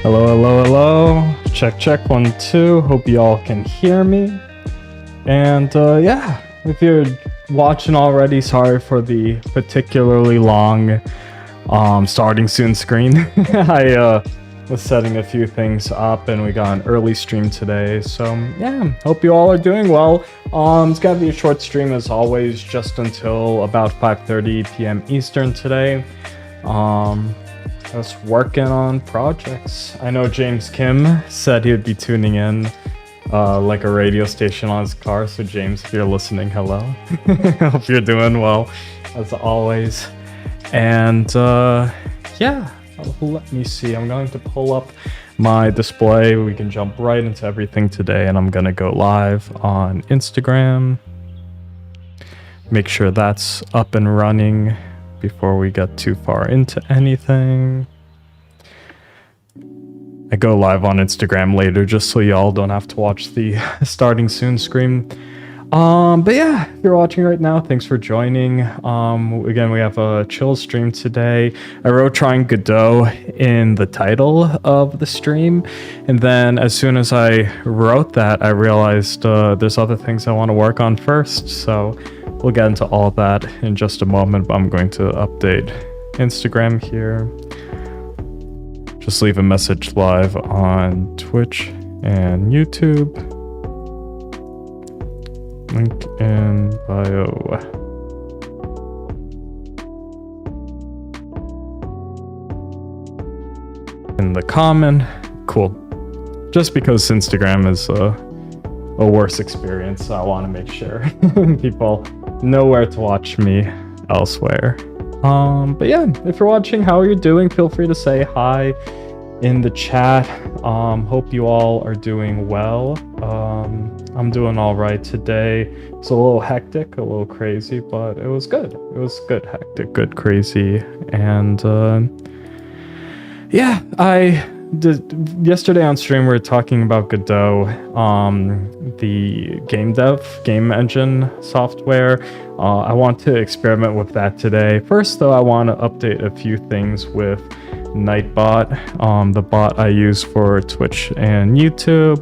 Hello, hello, hello. Check, check, 1, 2. Hope you all can hear me. And yeah, if you're watching already, sorry for the particularly long starting soon screen. I was setting a few things up and we got an early stream today. So yeah, hope you all are doing well. It's gonna be a short stream as always, just until about 5:30 p.m. Eastern today. Just working on projects. I know James Kim said he would be tuning in like a radio station on his car. So James, if you're listening, hello. Hope you're doing well as always. And yeah, let me see. I'm going to pull up my display. We can jump right into everything today, and I'm gonna go live on Instagram. Make sure that's up and running before we get too far into anything. I go live on Instagram later just so y'all don't have to watch the starting soon screen. But yeah, if you're watching right now, thanks for joining. Again, we have a chill stream today. I wrote trying Godot in the title of the stream, and then as soon as I wrote that, I realized there's other things I want to work on first. So we'll get into all that in just a moment, but I'm going to update Instagram here. Just leave a message live on Twitch and YouTube. Link in bio. In the comment. Cool. Just because Instagram is a worse experience, I want to make sure people know where to watch me elsewhere. But yeah, if you're watching, how are you doing? Feel free to say hi in the chat. Hope you all are doing well. I'm doing all right today. It's a little hectic, a little crazy, but it was good. It was good, hectic, good, crazy. And yeah, yesterday on stream we were talking about Godot, the game engine software. I want to experiment with that today. First though, I want to update a few things with Nightbot, the bot I use for Twitch and YouTube.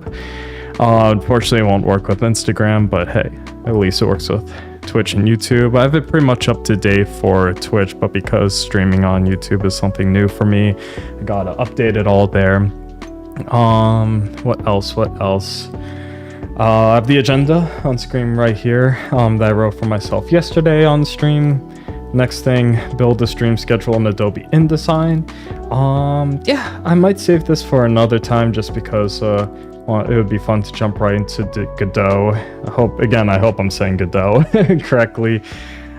Unfortunately, it won't work with Instagram, but hey, at least it works with Twitch and YouTube. I have it pretty much up to date for Twitch, but because streaming on YouTube is something new for me, I gotta update it all there. What else? I have the agenda on screen right here that I wrote for myself yesterday on stream. Next thing, build a stream schedule in Adobe InDesign. Yeah, I might save this for another time just because it would be fun to jump right into Godot. I hope I'm saying Godot correctly.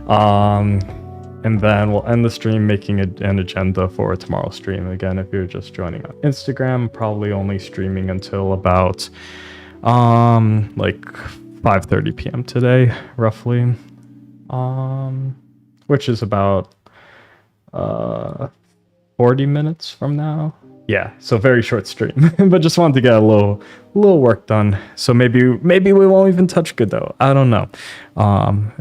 And then we'll end the stream making an agenda for tomorrow's stream. Again, if you're just joining on Instagram, probably only streaming until about like 5:30 p.m. today, roughly. Which is about 40 minutes from now. Yeah, so very short stream, but just wanted to get a little work done. So maybe we won't even touch Godot. I don't know.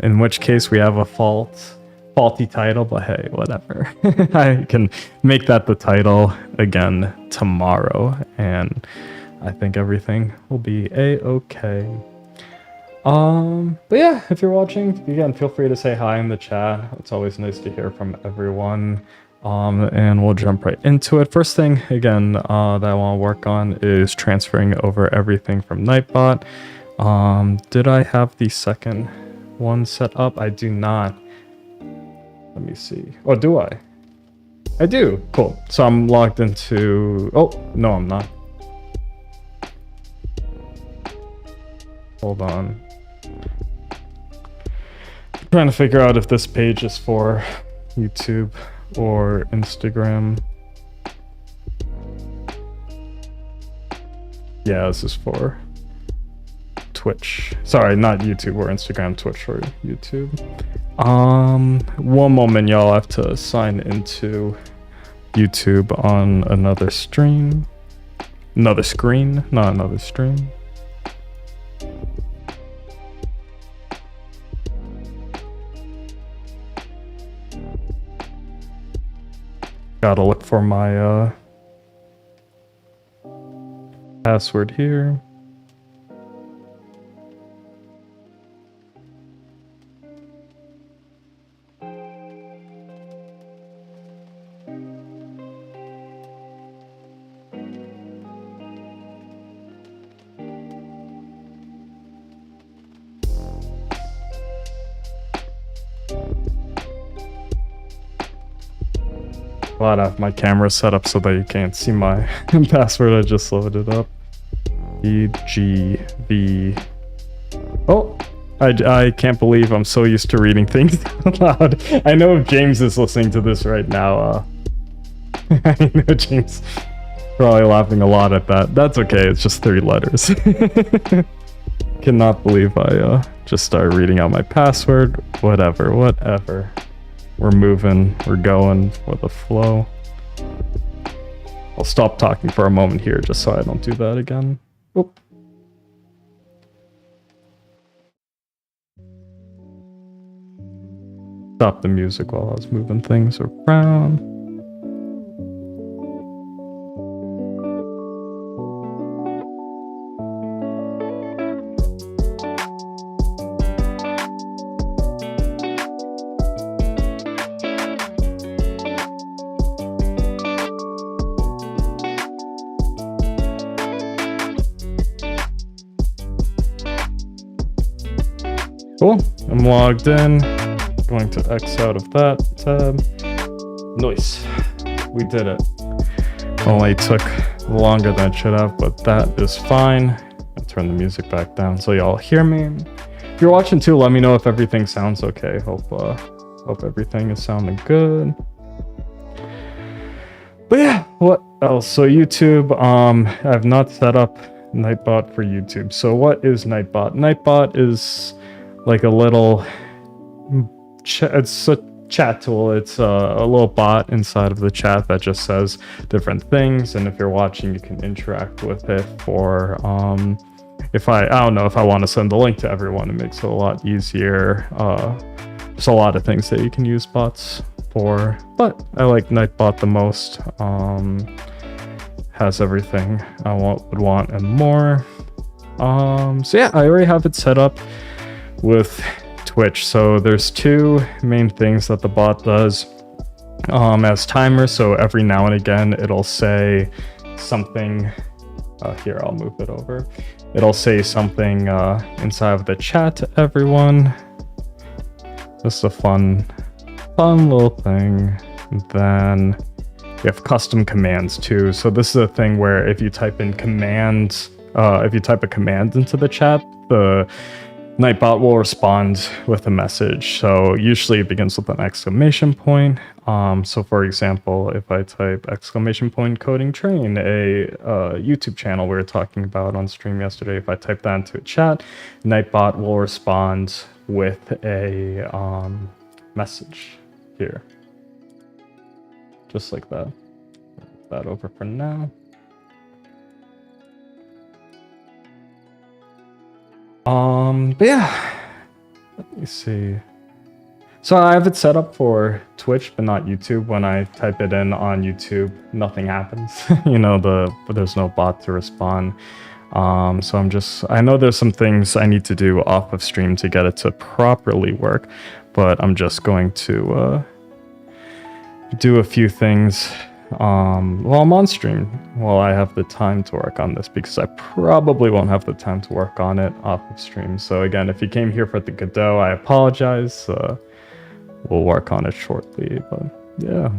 In which case we have a faulty title, but hey, whatever. I can make that the title again tomorrow, and I think everything will be a-okay. But yeah, if you're watching, again, feel free to say hi in the chat. It's always nice to hear from everyone. And we'll jump right into it. First thing, again, that I want to work on is transferring over everything from Nightbot. Did I have the second one set up? I do not. Let me see. Oh, do I? I do. Cool. So I'm logged into... Oh, no, I'm not. Hold on. I'm trying to figure out if this page is for YouTube or Instagram. Yeah, this is for Twitch. Sorry, not YouTube or Instagram, Twitch or YouTube. One moment, y'all. I have to sign into YouTube on another stream. Another screen, not another stream. Gotta look for my password here. Glad I have my camera set up so that you can't see my password. I just loaded up. EGV. Oh, I can't believe I'm so used to reading things out loud. I know if James is listening to this right now, I know James probably laughing a lot at that. That's okay, it's just 3 letters. Cannot believe I just started reading out my password. Whatever. We're moving, we're going with the flow. I'll stop talking for a moment here just so I don't do that again. Oop. Stop the music while I was moving things around. Cool. I'm logged in. Going to X out of that tab. Nice. We did it. Only took longer than it should have, but that is fine. I'll turn the music back down so y'all hear me. If you're watching too, let me know if everything sounds okay. Hope everything is sounding good. But yeah, what else? So YouTube, I've not set up Nightbot for YouTube. So what is Nightbot? Nightbot is like a little, it's a chat tool. It's a little bot inside of the chat that just says different things. And if you're watching, you can interact with it for, if I don't know, if I want to send the link to everyone, it makes it a lot easier. There's a lot of things that you can use bots for, but I like Nightbot the most. Has everything I would want and more. So yeah, I already have it set up with Twitch. So there's two main things that the bot does as timers. So every now and again, it'll say something. Here, I'll move it over. It'll say something inside of the chat to everyone. Just a fun little thing. And then we have custom commands too. So this is a thing where if you type in commands, if you type a command into the chat, the Nightbot will respond with a message. So usually it begins with an exclamation point. So for example, if I type exclamation point coding train, a YouTube channel we were talking about on stream yesterday, if I type that into a chat, Nightbot will respond with a message here. Just like that. Move that over for now. But yeah, let me see. So I have it set up for Twitch, but not YouTube. When I type it in on YouTube, nothing happens. You know, there's no bot to respond. So I know there's some things I need to do off of stream to get it to properly work, but I'm just going to do a few things while I'm on stream, while I have the time to work on this, because I probably won't have the time to work on it off of stream. So again, if you came here for the Godot, I apologize. We'll work on it shortly, but yeah.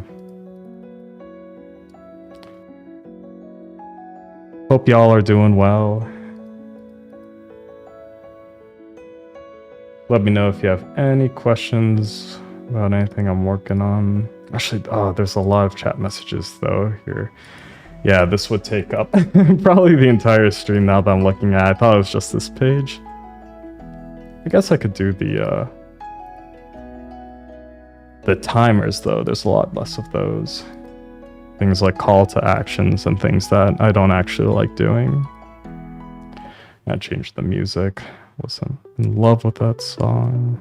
Hope y'all are doing well. Let me know if you have any questions about anything I'm working on. Actually, there's a lot of chat messages though here. Yeah, this would take up probably the entire stream now that I'm looking at it. I thought it was just this page. I guess I could do the timers though. There's a lot less of those. Things like call to actions and things that I don't actually like doing. I changed the music. Wasn't in love with that song.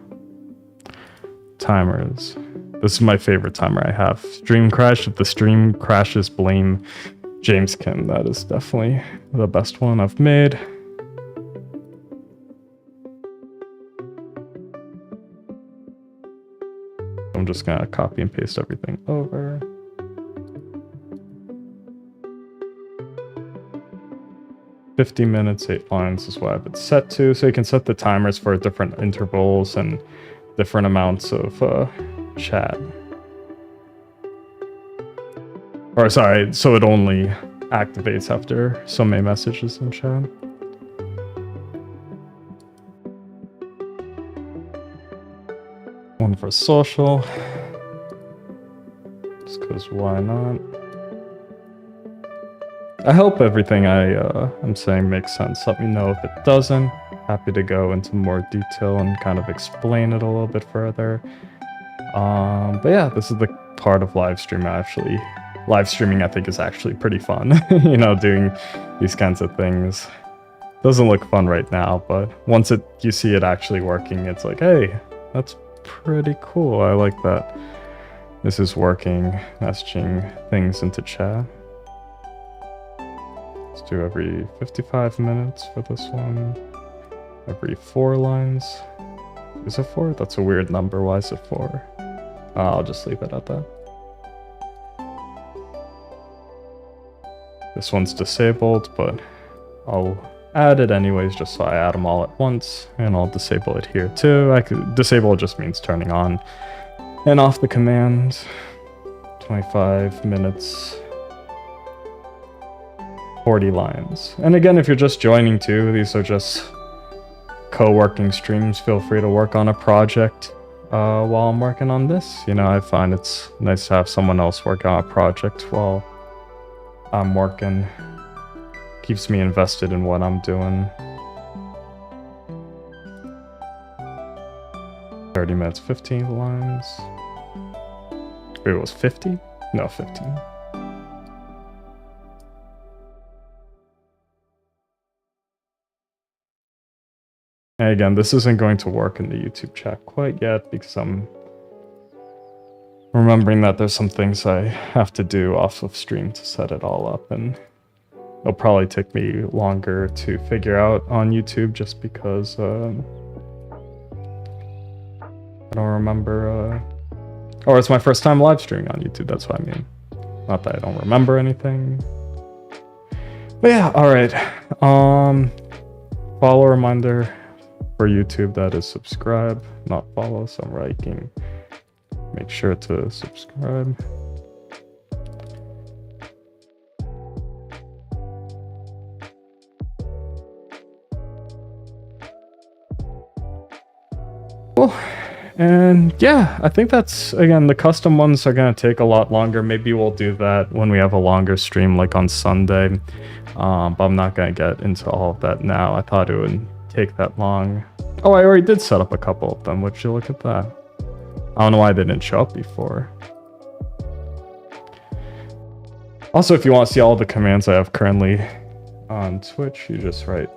Timers. This is my favorite timer I have. Stream crash. If the stream crashes, blame James Kim. That is definitely the best one I've made. I'm just gonna copy and paste everything over. "50 minutes, 8 lines" is what I have it set to. So you can set the timers for different intervals and different amounts of chat. Or sorry, so it only activates after so many messages in chat. One for social. Just because why not? I hope everything I'm saying makes sense. Let me know if it doesn't. Happy to go into more detail and kind of explain it a little bit further. But yeah, this is the part of live streaming. Live streaming I think is actually pretty fun. You know, doing these kinds of things. Doesn't look fun right now, but once you see it actually working, it's like, hey, that's pretty cool. I like that this is working, messaging things into chat. Let's do every 55 minutes for this one. Every 4 lines. Is it 4? That's a weird number. Why is it 4? I'll just leave it at that. This one's disabled, but I'll add it anyways, just so I add them all at once, and I'll disable it here too. Disable just means turning on and off the command. 25 minutes, 40 lines. And again, if you're just joining too, these are just co-working streams. Feel free to work on a project while I'm working on this. You know, I find it's nice to have someone else work on a project while I'm working. Keeps me invested in what I'm doing. 30 minutes, 15 lines. Wait, it was 50? No, 15. And again, this isn't going to work in the YouTube chat quite yet because I'm remembering that there's some things I have to do off of stream to set it all up, and it'll probably take me longer to figure out on YouTube just because I don't remember, or it's my first time live streaming on YouTube, that's what I mean. Not that I don't remember anything. But yeah, alright. Follow reminder for YouTube, that is subscribe, not follow, so I'm writing. Make sure to subscribe. Cool. And yeah, I think that's, again, the custom ones are going to take a lot longer. Maybe we'll do that when we have a longer stream, like on Sunday. But I'm not going to get into all of that now. I thought it would take that long. Oh, I already did set up a couple of them. Would you look at that? I don't know why they didn't show up before. Also, if you want to see all the commands I have currently on Twitch, you just write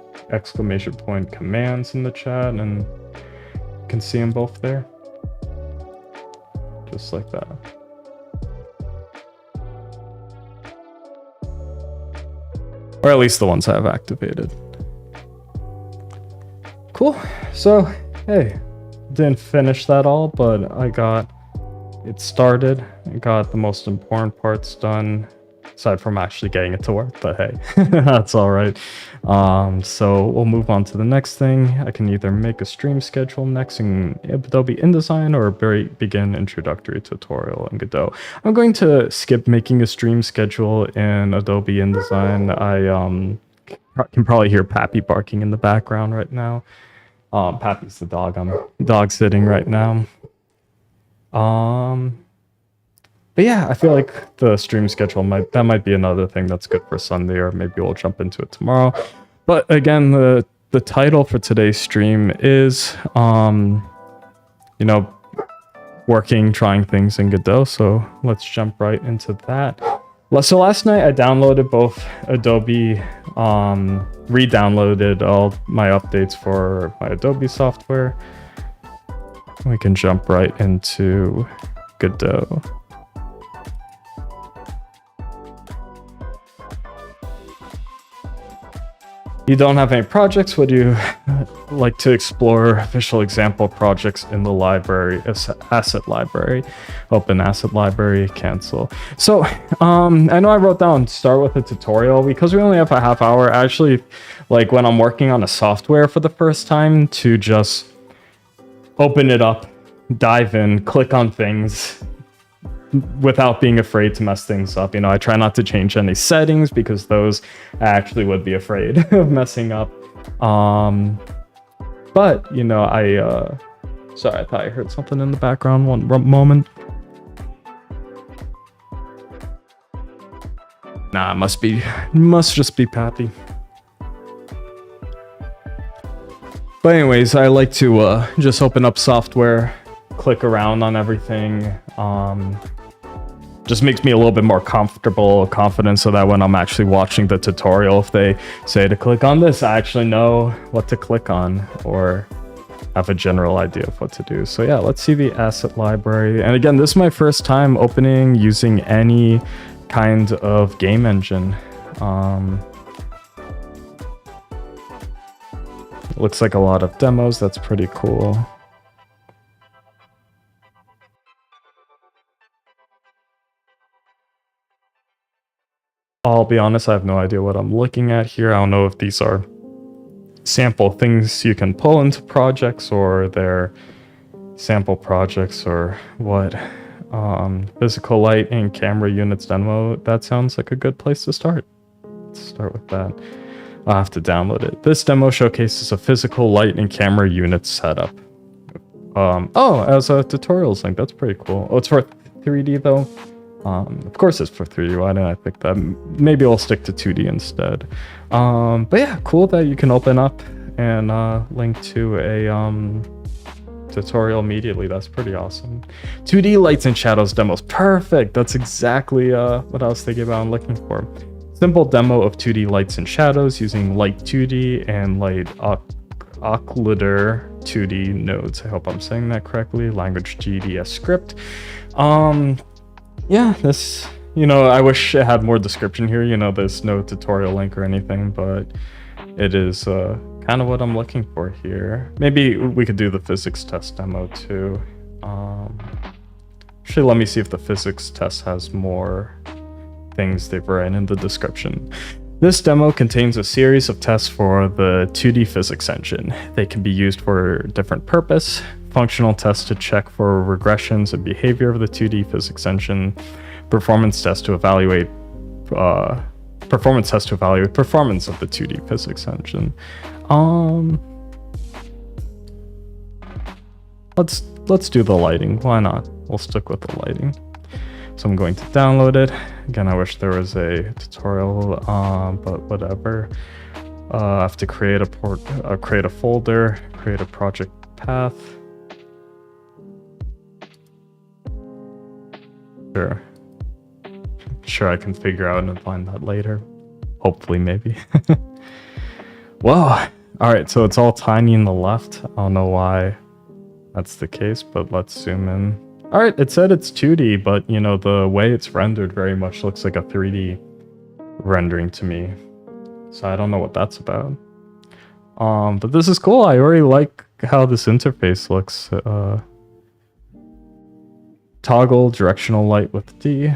!commands in the chat and you can see them both there. Just like that. Or at least the ones I have activated. Cool. So, hey, didn't finish that all, but I got it started. I got the most important parts done, aside from actually getting it to work, but hey, that's all right. So we'll move on to the next thing. I can either make a stream schedule next in Adobe InDesign or begin introductory tutorial in Godot. I'm going to skip making a stream schedule in Adobe InDesign. I can probably hear Pappy barking in the background right now. Pappy's the dog I'm dog sitting right now. But yeah, I feel like the stream schedule might be another thing that's good for Sunday, or maybe we'll jump into it tomorrow. But again, the title for today's stream is you know, trying things in Godot. So let's jump right into that. So last night I downloaded both Adobe, re-downloaded all my updates for my Adobe software. We can jump right into Godot. You don't have any projects? Would you like to explore visual example projects in the library, asset library, open asset library, cancel? So I know I wrote down start with a tutorial because we only have a half hour. Actually, like when I'm working on a software for the first time, to just open it up, dive in, click on things without being afraid to mess things up. You know, I try not to change any settings because those I actually would be afraid of messing up. But you know, sorry, I thought I heard something in the background. One moment. Nah, must just be Pappy. But anyways, I like to just open up software, click around on everything. Just makes me a little bit more confident, so that when I'm actually watching the tutorial, if they say to click on this, I actually know what to click on or have a general idea of what to do. So yeah, let's see the asset library. And again, this is my first time using any kind of game engine. Looks like a lot of demos. That's pretty cool. I'll be honest, I have no idea what I'm looking at here. I don't know if these are sample things you can pull into projects, or their sample projects, or what. Physical light and camera units demo. That sounds like a good place to start. Let's start with that. I'll have to download it. This demo showcases a physical light and camera unit setup. Oh, as a tutorials link. That's pretty cool. Oh, it's for 3D though. Of course it's for 3D. Why didn't I pick that? Maybe I'll stick to 2D instead. But yeah, cool that you can open up and link to a tutorial immediately. That's pretty awesome. 2D lights and shadows demos. Perfect. That's exactly what I was thinking about and looking for. Simple demo of 2D lights and shadows using Light 2D and Light Occluder 2D nodes. I hope I'm saying that correctly. Language GDS script. Yeah, this, I wish it had more description here. There's no tutorial link or anything, but it is kind of what I'm looking for here. Maybe we could do the physics test demo too. Actually, let me see if the physics test has more things they've written in the description. This demo contains a series of tests for the 2D physics engine. They can be used for different purpose. Functional tests to check for regressions and behavior of the 2D physics engine. Performance tests to evaluate performance of the 2D physics engine. Let's do the lighting. Why not? We'll stick with the lighting. So I'm going to download it. Again, I wish there was a tutorial, but whatever. I have to create a folder, create a project path. Sure, I can figure out and find that later. Hopefully, maybe. Whoa. All right, so it's all tiny in the left. I don't know why that's the case, but let's zoom in. All right, it said it's 2D, but the way it's rendered very much looks like a 3D rendering to me. So I don't know what that's about. But this is cool. I already like how this interface looks. Toggle directional light with D.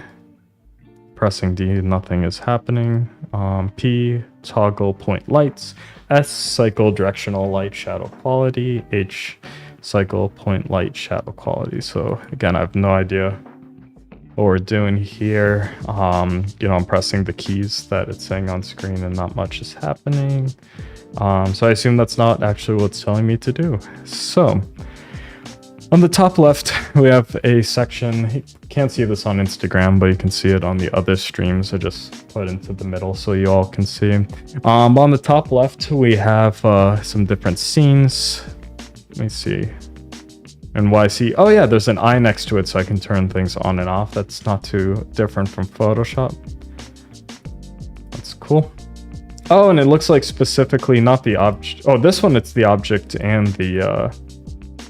Pressing D, nothing is happening. P, toggle point lights. S, cycle directional light shadow quality. H, cycle point light shadow quality. So again, I have no idea what we're doing here. I'm pressing the keys that it's saying on screen and not much is happening. So I assume that's not actually what it's telling me to do. So on the top left, we have a section. You can't see this on Instagram, but you can see it on the other streams. I just put it into the middle so you all can see. On the top left, we have some different scenes. Let me see. And YC. Oh yeah, there's an eye next to it so I can turn things on and off. That's not too different from Photoshop. That's cool. Oh, and it looks like specifically not the object. Oh, this one, it's the object and the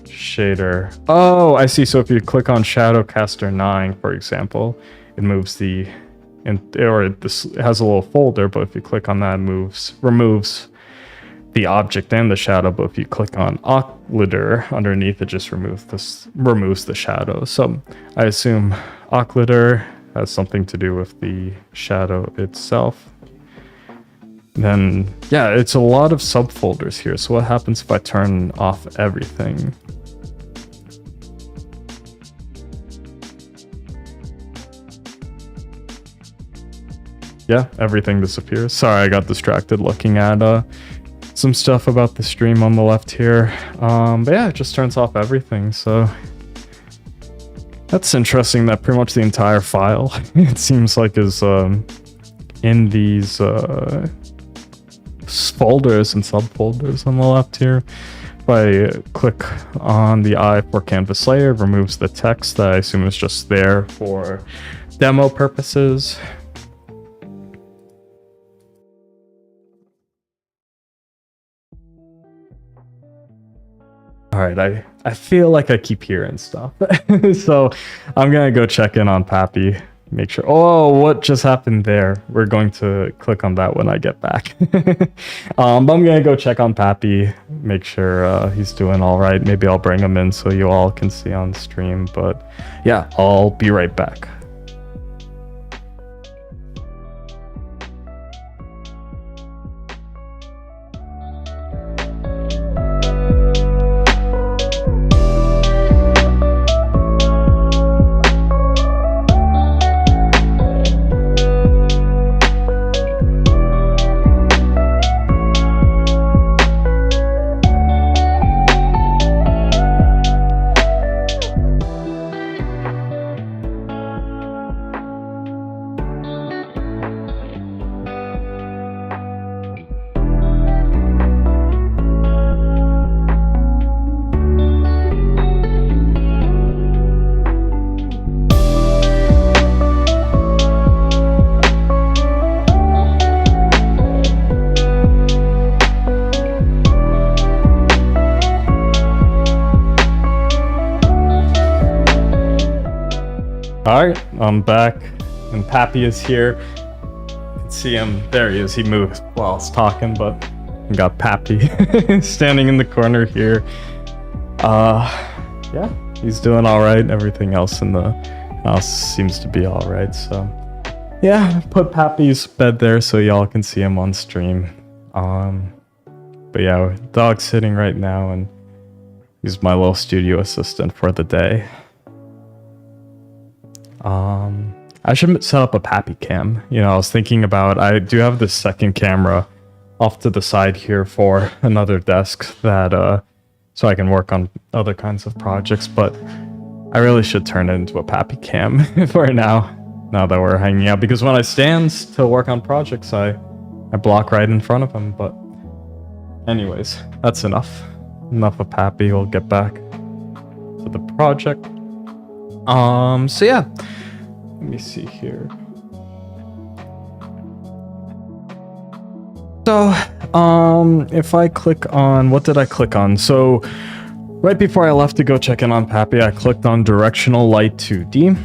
shader. Oh, I see. So if you click on Shadowcaster 9, for example, it moves it has a little folder, but if you click on that, it removes the object and the shadow. But if you click on Occluder underneath, it just removes the shadow. So I assume Occluder has something to do with the shadow itself. Then yeah, it's a lot of subfolders here. So what happens if I turn off everything? Yeah, everything disappears. Sorry, I got distracted looking at some stuff about the stream on the left here. But yeah, it just turns off everything. So that's interesting that pretty much the entire file, it seems like, is in these folders and subfolders on the left here. If I click on the eye for canvas layer, it removes the text that I assume is just there for demo purposes. All right, I feel like I keep hearing stuff. So I'm gonna go check in on Pappy, make sure. Oh, what just happened there? We're going to click on that when I get back. But I'm gonna go check on Pappy, make sure he's doing all right. Maybe I'll bring him in so you all can see on stream. But yeah, I'll be right back. Alright, I'm back, and Pappy is here. You can see him. There he is. He moved while I was talking, but I got Pappy standing in the corner here. Yeah, he's doing alright. Everything else in the house seems to be alright, so yeah, put Pappy's bed there so y'all can see him on stream. But yeah, dog's sitting right now, and he's my little studio assistant for the day. I should set up a Pappy cam. You know, I was thinking about, I do have this second camera off to the side here for another desk that, so I can work on other kinds of projects, but I really should turn it into a Pappy cam for now that we're hanging out, because when I stand to work on projects, I block right in front of him. But anyways, that's enough of Pappy. We'll get back to the project. So yeah, let me see here. So, if I click on, what did I click on? So, right before I left to go check in on Pappy, I clicked on Directional Light 2D,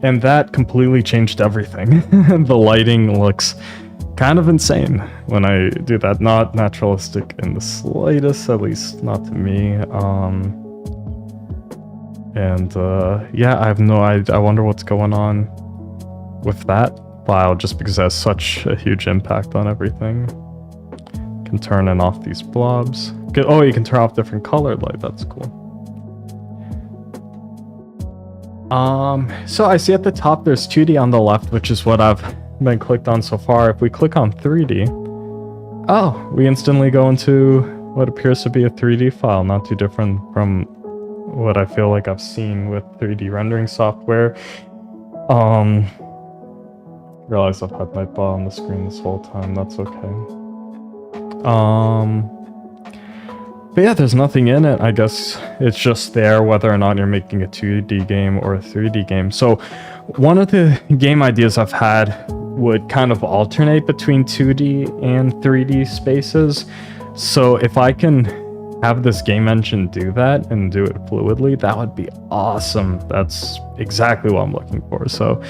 and that completely changed everything. The lighting looks kind of insane when I do that. Not naturalistic in the slightest, at least not to me. Yeah, I have no idea. I wonder what's going on with that file, just because it has such a huge impact on everything. Can turn in off these blobs. Oh, you can turn off different colored light. That's cool. So I see at the top there's 2D on the left, which is what I've been clicked on so far. If we click on 3D, oh, we instantly go into what appears to be a 3D file, not too different from what I feel like I've seen with 3D rendering software. Realize I've had my ball on the screen this whole time. That's okay. But yeah, there's nothing in it. I guess it's just there whether or not you're making a 2D game or a 3D game. So one of the game ideas I've had would kind of alternate between 2D and 3D spaces. So if I can have this game engine do that and do it fluidly, that would be awesome. That's exactly what I'm looking for. So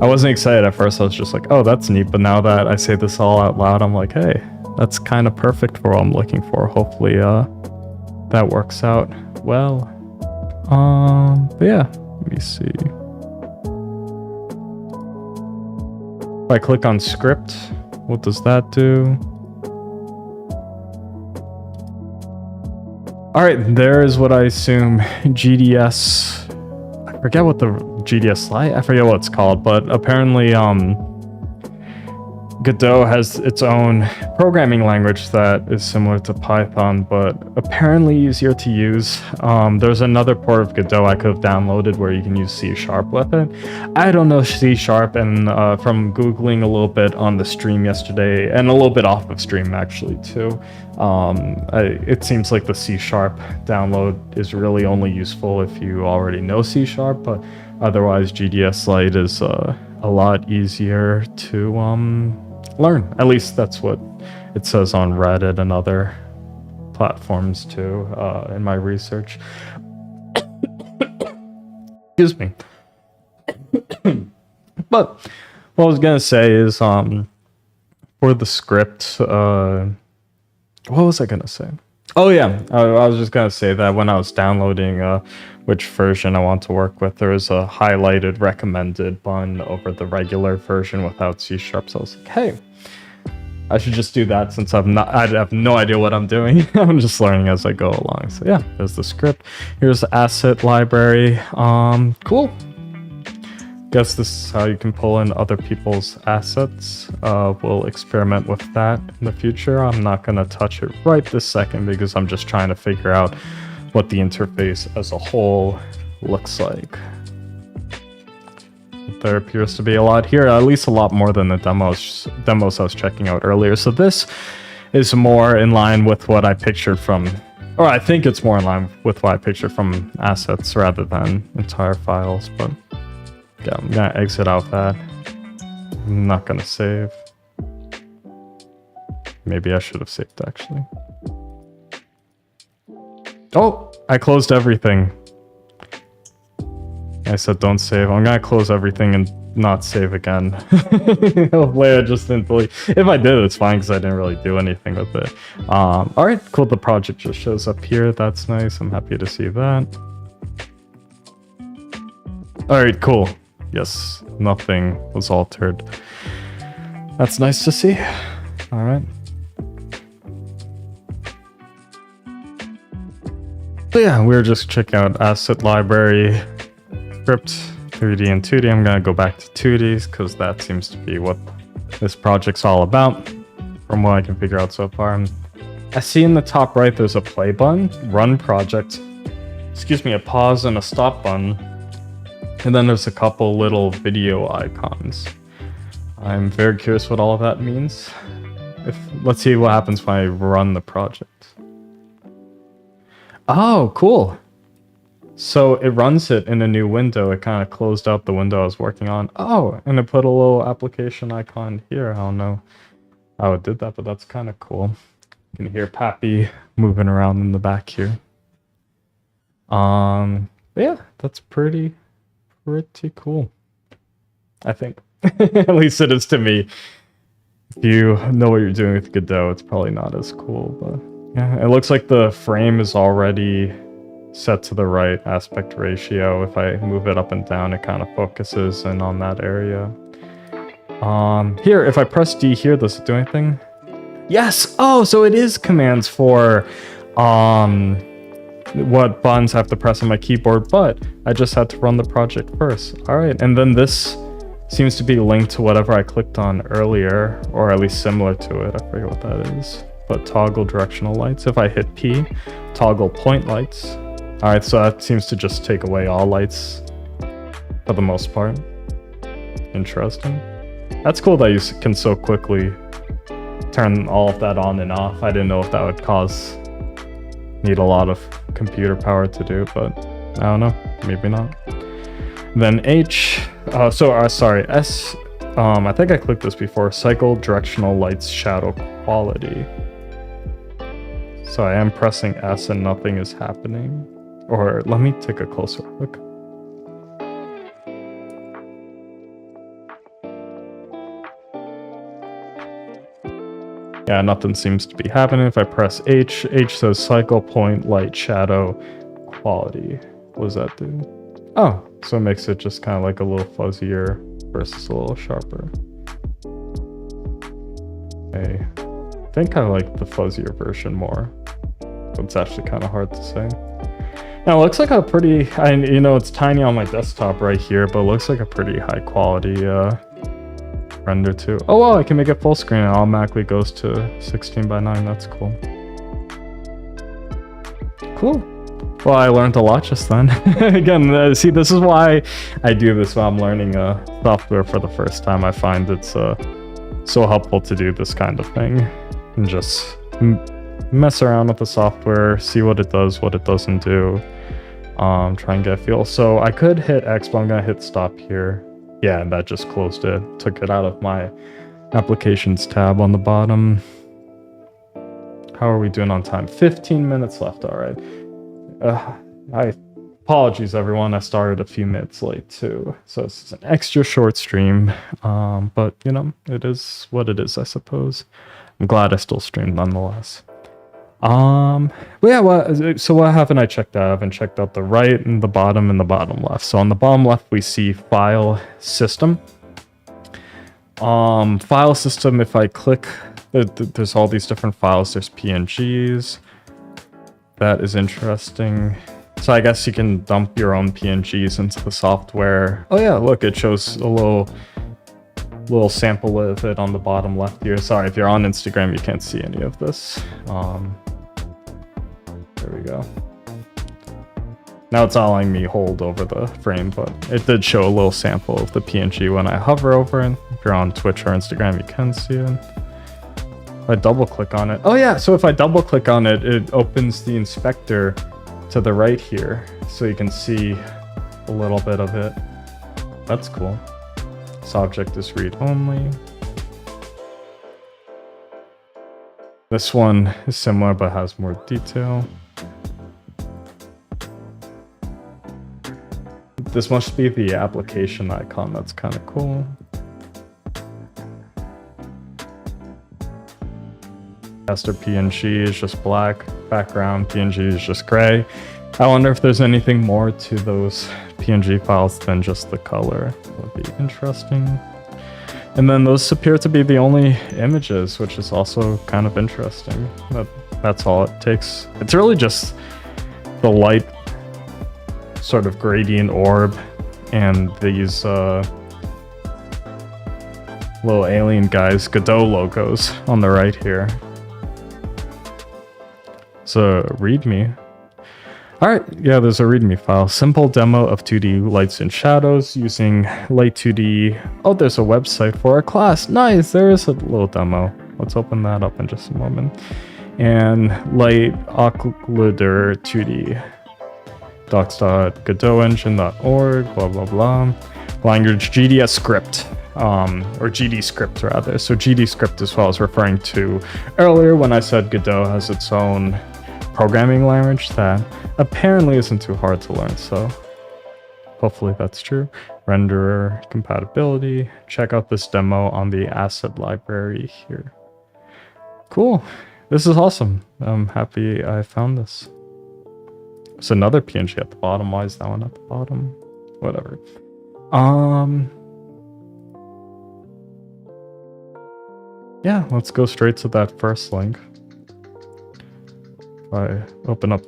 I wasn't excited at first. I was just like, oh, that's neat. But now that I say this all out loud, I'm like, hey, that's kind of perfect for what I'm looking for. Hopefully that works out well. But yeah, let me see. If I click on script, what does that do? Alright, there is what I assume GDS, I forget what the GDS light, I forget what it's called, but apparently Godot has its own programming language that is similar to Python, but apparently easier to use. There's another port of Godot I could have downloaded where you can use C# with it. I don't know C#, and from Googling a little bit on the stream yesterday, and a little bit off of stream actually too, it seems like the C# download is really only useful if you already know C#, but otherwise GDS Lite is a lot easier to learn. At least that's what it says on Reddit and other platforms too, in my research. Excuse me. But what I was gonna say is, for the script, what was I gonna say? Oh yeah, I was just gonna say that when I was downloading which version I want to work with, there is a highlighted recommended button over the regular version without C#. So I was like, hey, I should just do that since I have no idea what I'm doing. I'm just learning as I go along. So yeah, there's the script. Here's the asset library. Cool. Guess this is how you can pull in other people's assets. We'll experiment with that in the future. I'm not gonna touch it right this second because I'm just trying to figure out what the interface as a whole looks like. There appears to be a lot here, at least a lot more than the demos I was checking out earlier. So this is more in line with what I pictured from, or I think it's more in line with what I pictured from assets rather than entire files, but yeah, I'm gonna exit out that. I'm not gonna save. Maybe I should have saved actually. Oh, I closed everything. I said don't save. I'm gonna close everything and not save again. Hopefully I just didn't delete. If I did, it's fine because I didn't really do anything with it. Alright, cool. The project just shows up here. That's nice. I'm happy to see that. Alright, cool. Yes, nothing was altered. That's nice to see. Alright. So yeah, we were just checking out asset library script 3D and 2D. I'm gonna go back to 2Ds because that seems to be what this project's all about from what I can figure out so far. And I see in the top right there's a play button, run project, excuse me, a pause and a stop button, and then there's a couple little video icons. I'm very curious what all of that means. Let's see what happens when I run the project. Oh, cool. So it runs it in a new window. It kind of closed out the window I was working on. Oh, and it put a little application icon here. I don't know how it did that, but that's kind of cool. You can hear Pappy moving around in the back here. But yeah, that's pretty cool. I think. At least it is to me. If you know what you're doing with Godot, it's probably not as cool, but yeah, it looks like the frame is already set to the right aspect ratio. If I move it up and down, it kind of focuses in on that area. Here, if I press D here, does it do anything? Yes! Oh, so it is commands for what buttons I have to press on my keyboard, but I just had to run the project first. Alright, and then this seems to be linked to whatever I clicked on earlier, or at least similar to it. I forget what that is. But toggle directional lights. If I hit P, toggle point lights. Alright, so that seems to just take away all lights for the most part. Interesting. That's cool that you can so quickly turn all of that on and off. I didn't know if that would need a lot of computer power to do, but I don't know. Maybe not. Then H, sorry, S, I think I clicked this before. Cycle directional lights shadow quality. So I am pressing S and nothing is happening. Or let me take a closer look. Yeah, nothing seems to be happening. If I press H, H says cycle point light shadow quality. What does that do? Oh, so it makes it just kind of like a little fuzzier versus a little sharper. Okay. I think I like the fuzzier version more. But it's actually kind of hard to say. Now it looks like a pretty, it's tiny on my desktop right here, but it looks like a pretty high quality render too. Oh wow, I can make it full screen and it automatically goes to 16:9. That's cool. Cool. Well, I learned a lot just then. Again, see, this is why I do this when I'm learning software for the first time. I find it's so helpful to do this kind of thing and just mess around with the software, see what it does, what it doesn't do, try and get a feel. So I could hit X, but I'm gonna hit stop here. Yeah, and that just closed it, took it out of my applications tab on the bottom. How are we doing on time? 15 minutes left, all right. Apologies everyone, I started a few minutes late too, so it's an extra short stream, but it is what it is, I suppose. I'm glad I still streamed nonetheless. But yeah, so what haven't I checked out? I haven't checked out the right and the bottom left. So on the bottom left we see file system. File system, if I click, there's all these different files. There's PNGs. That is interesting. So I guess you can dump your own PNGs into the software. Oh yeah, look, it shows a little sample of it on the bottom left here. Sorry, if you're on Instagram, you can't see any of this. There we go. Now it's allowing me hold over the frame, but it did show a little sample of the PNG when I hover over it. If you're on Twitch or Instagram, you can see it. If I double click on it. Oh yeah, so if I double click on it, it opens the inspector to the right here. So you can see a little bit of it. That's cool. This object is read only. This one is similar but has more detail. This must be the application icon. That's kind of cool. Master PNG is just black. Background PNG is just gray. I wonder if there's anything more to those PNG files than just the color. That would be interesting. And then those appear to be the only images, which is also kind of interesting. That's all it takes. It's really just the light sort of gradient orb and these little alien guys, Godot logos on the right here. So README. Alright, yeah, there's a README file. Simple demo of 2D lights and shadows using Light 2D. Oh, there's a website for a class. Nice, there is a little demo. Let's open that up in just a moment. And Light Occluder 2D. docs.godotengine.org, blah, blah, blah. Language GDS script, or GD script rather. So GD script is what I was referring to earlier when I said Godot has its own programming language that apparently isn't too hard to learn, so hopefully that's true. Renderer compatibility. Check out this demo on the asset library here. Cool. This is awesome. I'm happy I found this. There's another PNG at the bottom. Why is that one at the bottom? Whatever. Yeah, let's go straight to that first link. If I open up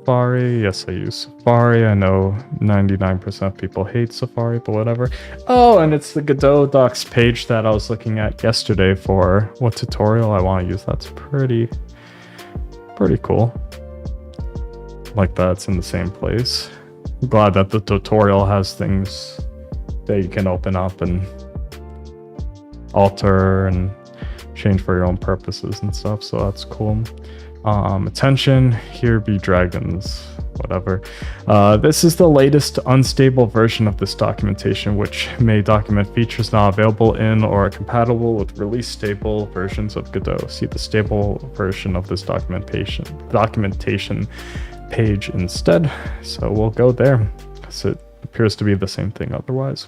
Safari, yes, I use Safari. I know 99% of people hate Safari, but whatever. Oh, and it's the Godot docs page that I was looking at yesterday for what tutorial I want to use. That's pretty cool. Like that's in the same place. I'm glad that the tutorial has things that you can open up and alter and change for your own purposes and stuff, so that's cool. Attention, here be dragons, whatever. This is the latest unstable version of this documentation, which may document features not available in or are compatible with release stable versions of Godot. See the stable version of this documentation page instead. So we'll go there, because it appears to be the same thing otherwise.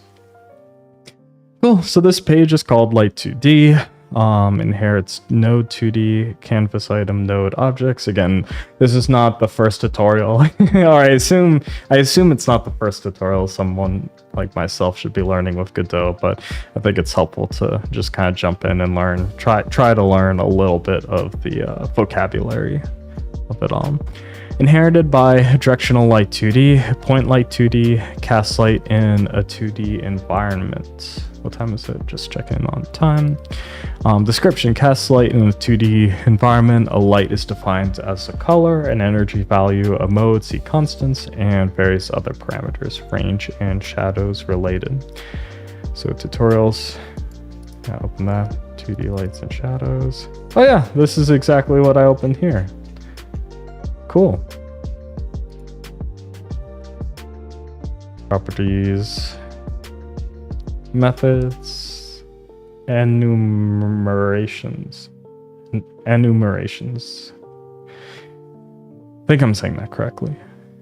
Cool, so this page is called Light 2D. Inherits node 2D, canvas item, node objects. Again, this is not the first tutorial. Or I assume it's not the first tutorial someone like myself should be learning with Godot, but I think it's helpful to just kind of jump in and learn, try to learn a little bit of the vocabulary of it all. Inherited by directional light 2D, point light 2D, cast light in a 2D environment. What time is it? Just checking on time. Description, cast light in a 2D environment. A light is defined as a color, an energy value, a mode, see constants, and various other parameters, range and shadows related. So tutorials, open that, 2D lights and shadows. Oh yeah, this is exactly what I opened here. Cool. Properties, methods, enumerations. I think I'm saying that correctly.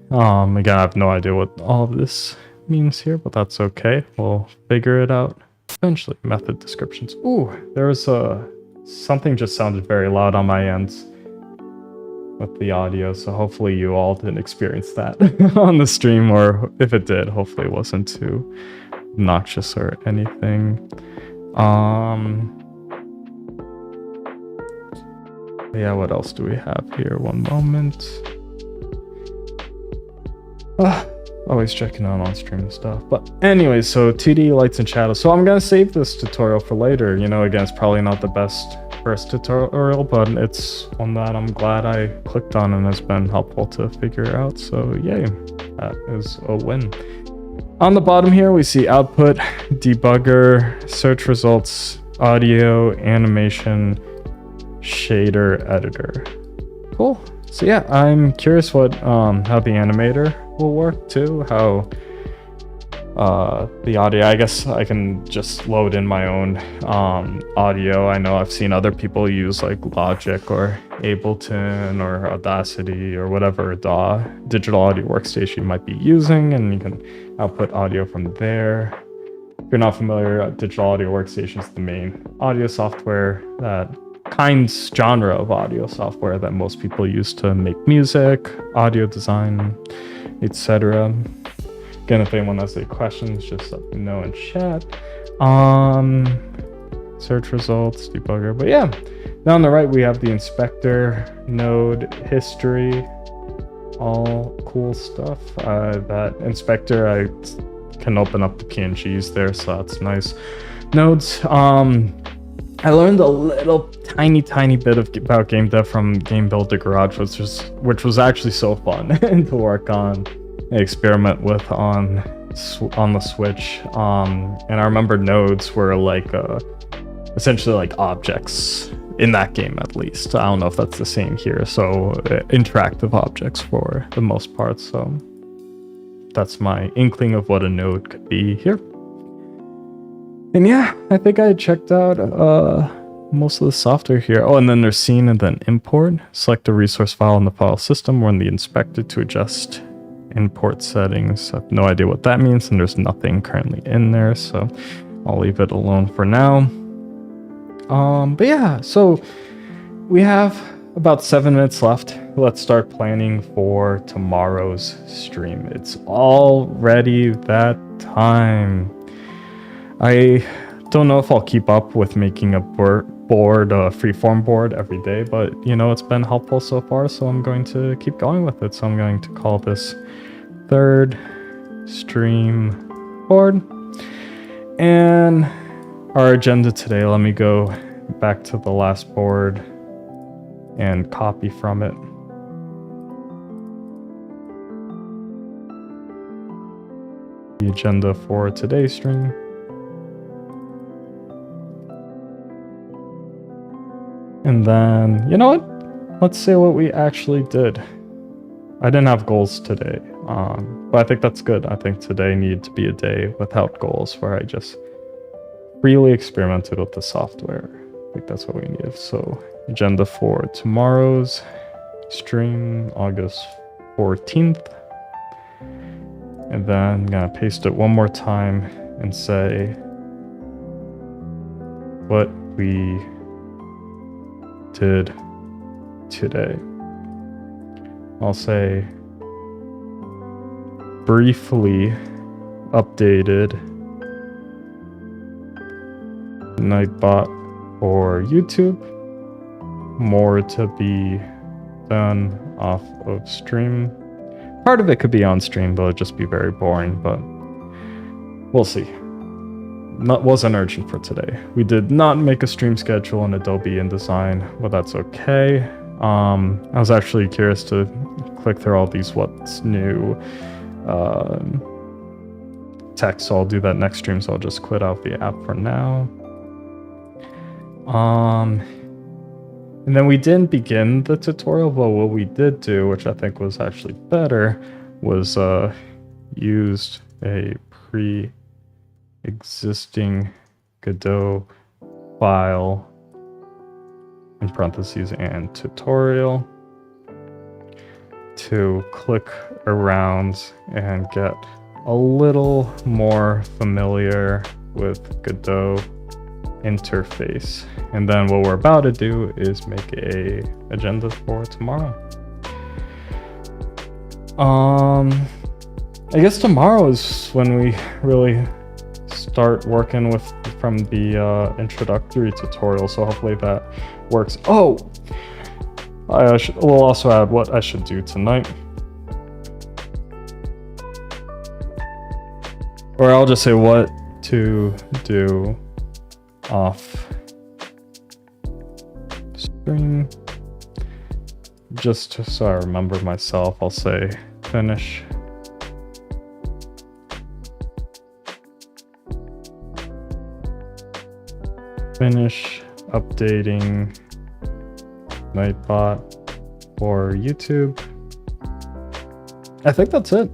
Again, I have no idea what all of this means here, but that's okay. We'll figure it out eventually. Method descriptions. Ooh, there was something just sounded very loud on my end with the audio, so hopefully you all didn't experience that on the stream, or if it did, hopefully it wasn't too obnoxious or anything. Yeah, what else do we have here? One moment. Always checking out on stream stuff. But anyway, so 2D lights and shadows. So I'm gonna save this tutorial for later. You know, again, it's probably not the best first tutorial, but it's one that I'm glad I clicked on and has been helpful to figure out. So yay, that is a win. On the bottom here, we see output, debugger, search results, audio, animation, shader editor. Cool. So yeah, I'm curious what how the animator will work too, how the audio. I guess I can just load in my own audio. I know I've seen other people use like Logic or Ableton or Audacity or whatever DAW, digital audio workstation you might be using, and you can output audio from there. If you're not familiar, digital audio workstation is the main audio software, that genre of audio software that most people use to make music, audio design, etc. Again, if anyone has any questions, just let me know in chat. Search results, debugger. But yeah, now on the right, we have the inspector, node, history, all cool stuff. That inspector, I can open up the PNGs there, so that's nice. Nodes. I learned a little tiny bit about game dev from Game Builder Garage, which was actually so fun to work on and experiment with on the Switch. And I remember nodes were like essentially like objects in that game, at least. I don't know if that's the same here. So interactive objects for the most part. So that's my inkling of what a node could be here. And yeah, I think I checked out most of the software here. Oh, and then there's scene and then import. Select the resource file in the file system or in the inspector to adjust import settings. I have no idea what that means, and there's nothing currently in there, so I'll leave it alone for now. But yeah, so we have about 7 minutes left. Let's start planning for tomorrow's stream. It's already that time. I don't know if I'll keep up with making a freeform board every day, but you know, it's been helpful so far, so I'm going to keep going with it. So I'm going to call this third stream board. And our agenda today, let me go back to the last board and copy from it. The agenda for today's stream. And then, you know what? Let's say what we actually did. I didn't have goals today, but I think that's good. I think today needed to be a day without goals, where I just freely experimented with the software. I think that's what we needed. So, agenda for tomorrow's stream, August 14th. And then I'm gonna paste it one more time and say what we did today. I'll say briefly updated Nightbot for YouTube. More to be done off of stream. Part of it could be on stream, but it'd just be very boring, but we'll see. Wasn't urgent for today. We did not make a stream schedule in Adobe InDesign, but that's okay. I was actually curious to click through all these what's new text, so I'll do that next stream, so I'll just quit out the app for now. And then we didn't begin the tutorial, but what we did do, which I think was actually better, was used a pre-existing Godot file in parentheses and tutorial to click around and get a little more familiar with Godot interface. And then what we're about to do is make a agenda for tomorrow. I guess tomorrow is when we really start working with from the introductory tutorial, so hopefully that works. Oh, we'll also add what I should do tonight. Or I'll just say what to do off stream. Just so I remember myself, I'll say finish updating Nightbot for YouTube. I think that's it.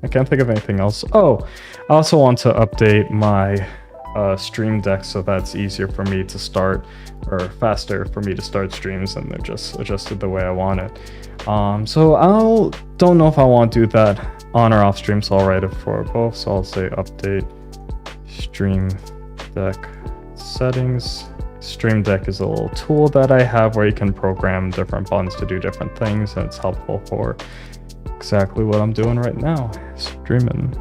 I can't think of anything else. Oh, I also want to update my stream deck so that's easier for me to start, or faster for me to start streams, and they're just adjusted the way I want it. So don't know if I want to do that on or off stream, so I'll write it for both. So I'll say update stream deck settings. Stream Deck is a little tool that I have where you can program different buttons to do different things, and it's helpful for exactly what I'm doing right now, streaming.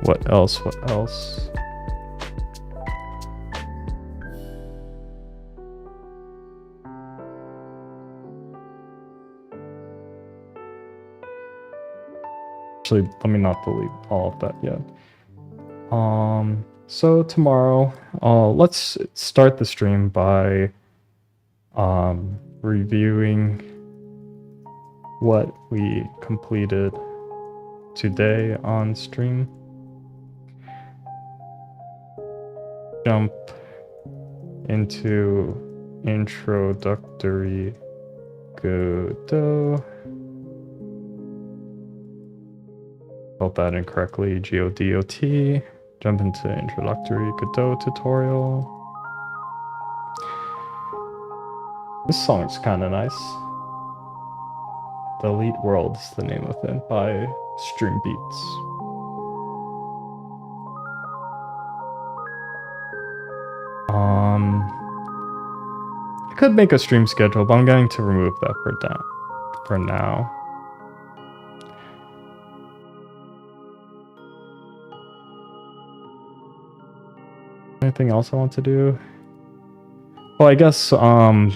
What else? Actually, let me not delete all of that yet. So tomorrow, let's start the stream by reviewing what we completed today on stream. Jump into introductory Godot. Spelled that incorrectly, Godot. Jump into introductory Godot tutorial. This song's kind of nice. The Elite World is the name of it, by Stream Beats. I could make a stream schedule, but I'm going to remove that for now. Anything else I want to do? Well, I guess, I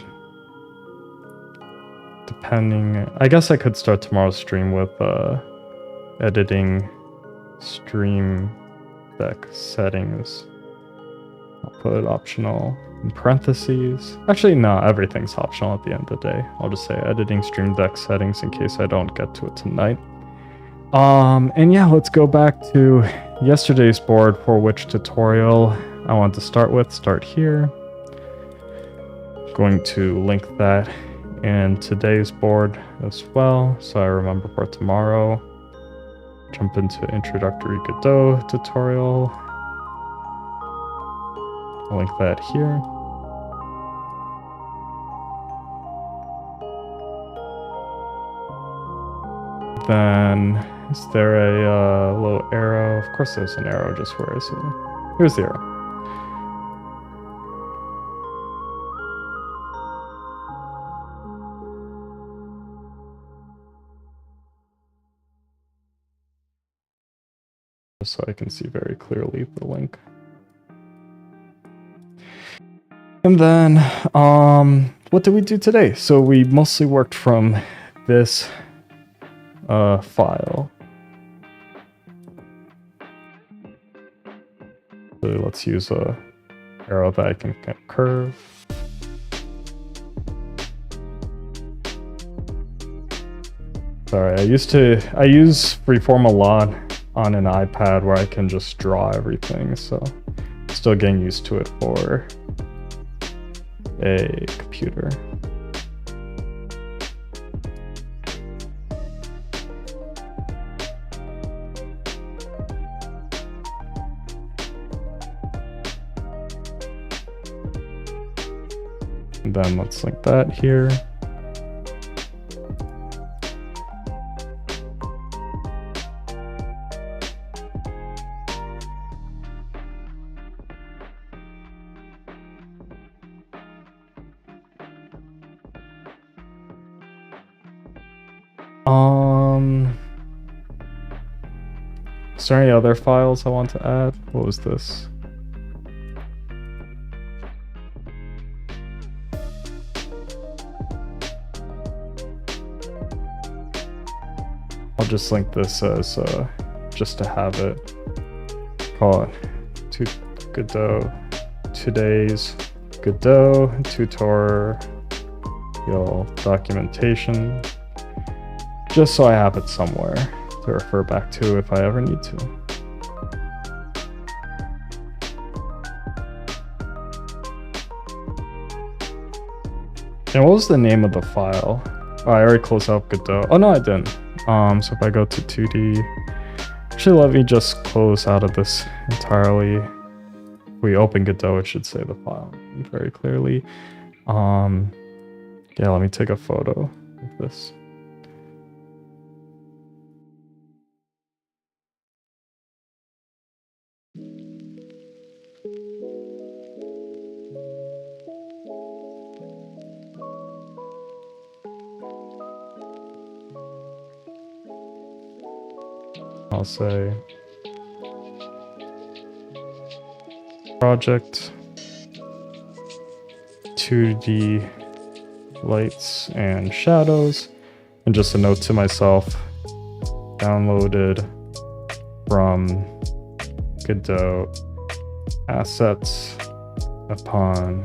guess I could start tomorrow's stream with, editing stream deck settings. I'll put optional in parentheses. Actually, no, everything's optional at the end of the day. I'll just say editing stream deck settings in case I don't get to it tonight. And yeah, let's go back to yesterday's board for which tutorial I want to start here. Going to link that in today's board as well, so I remember for tomorrow. Jump into introductory Godot tutorial. Link that here. Then, is there a little arrow? Of course there's an arrow, just where is it? Here's the arrow. So I can see very clearly the link. And then, what did we do today? So we mostly worked from this file. So let's use a arrow that I can curve. Sorry, I use Freeform a lot on an iPad where I can just draw everything, so still getting used to it for a computer. And then let's link that here. Is there any other files I want to add? What was this? I'll just link this as just to have it. Call it Godot. Today's Godot tutorial documentation. Just so I have it somewhere to refer back to if I ever need to. And what was the name of the file? Oh, I already closed out Godot. Oh no, I didn't. So if I go to 2D Actually, let me just close out of this entirely. If we open Godot, it should say the file very clearly. Yeah, let me take a photo of this. I'll say project 2D lights and shadows, and just a note to myself, downloaded from Godot assets upon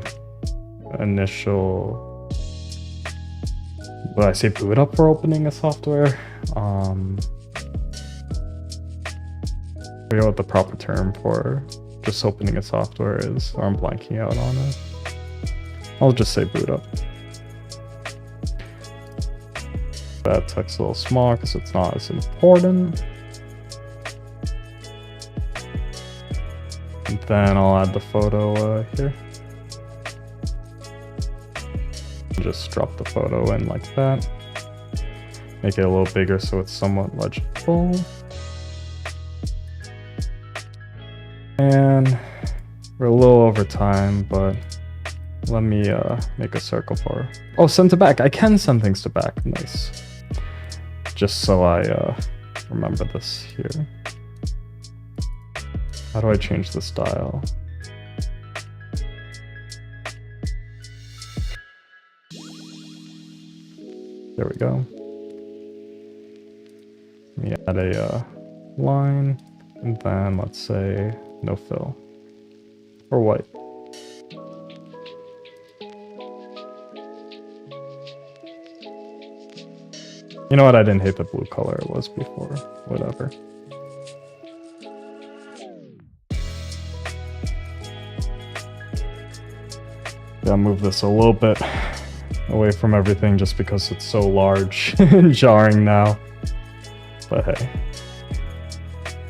initial, would I say boot up for opening a software? I forget what the proper term for just opening a software is, or I'm blanking out on it. I'll just say boot up. That text a little smaller because it's not as important. And then I'll add the photo here. Just drop the photo in like that. Make it a little bigger so it's somewhat legible. And we're a little over time, but let me make a circle for... Oh, send to back. I can send things to back. Nice. Just so I remember this here. How do I change the style? There we go. Let me add a line, and then let's say no fill. Or white. You know what? I didn't hate the blue color it was before. Whatever. Gotta move this a little bit away from everything just because it's so large and jarring now. But hey,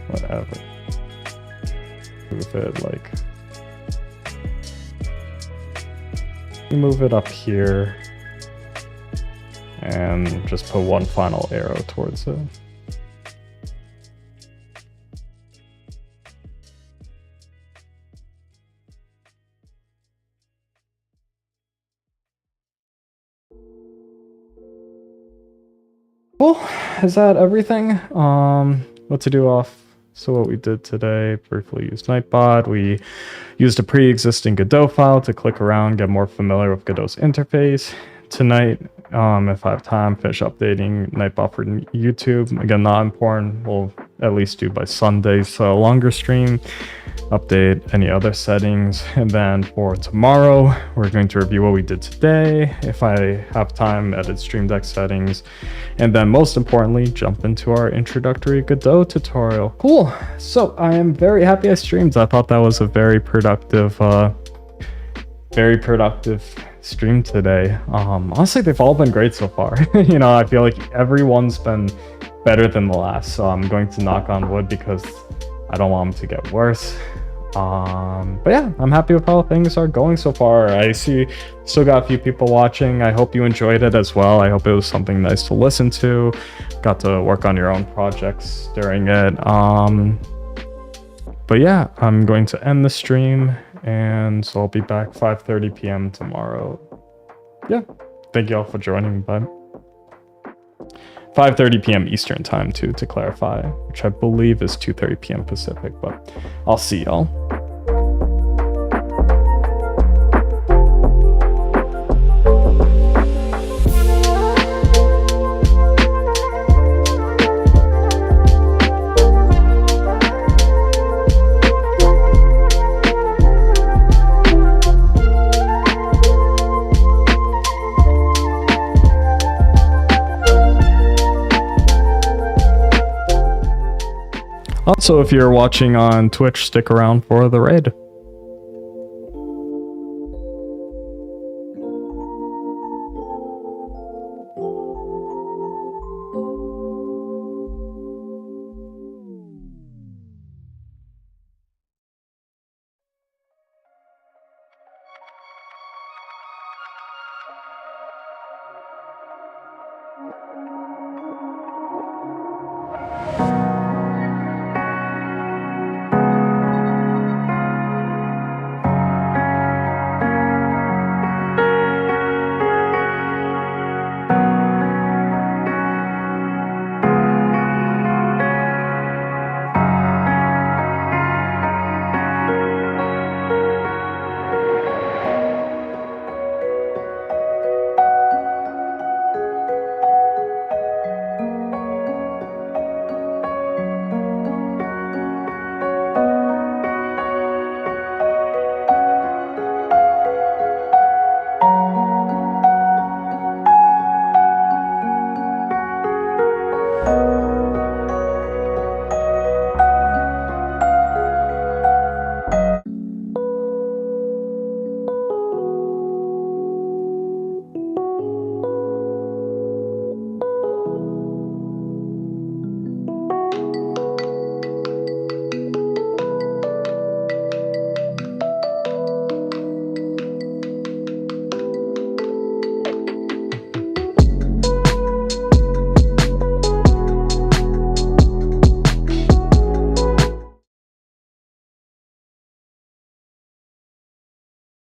whatever. Move it like... move it up here. And just put one final arrow towards it. Cool. Is that everything? What to do off? So what we did today, briefly used Nightbot. We used a pre-existing Godot file to click around, get more familiar with Godot's interface. Tonight, if I have time, finish updating Nightbot for YouTube. Again, not important. We'll at least do by Sunday, so a longer stream. Update any other settings. And then for tomorrow, we're going to review what we did today. If I have time, edit Stream Deck settings. And then most importantly, jump into our introductory Godot tutorial. Cool. So I am very happy I streamed. I thought that was a very productive stream today. Honestly, they've all been great so far. You know, I feel like everyone's been better than the last, so I'm going to knock on wood because I don't want them to get worse. But yeah, I'm happy with how things are going so far. I see still got a few people watching. I hope you enjoyed it as well. I hope it was something nice to listen to. Got to work on your own projects during it. But yeah, I'm going to end the stream, and so I'll be back 5:30 p.m. tomorrow. Yeah, thank you all for joining. Bye. 5:30 p.m. Eastern time too, to clarify, which I believe is 2:30 p.m. Pacific, but I'll see y'all. Also, if you're watching on Twitch, stick around for the raid.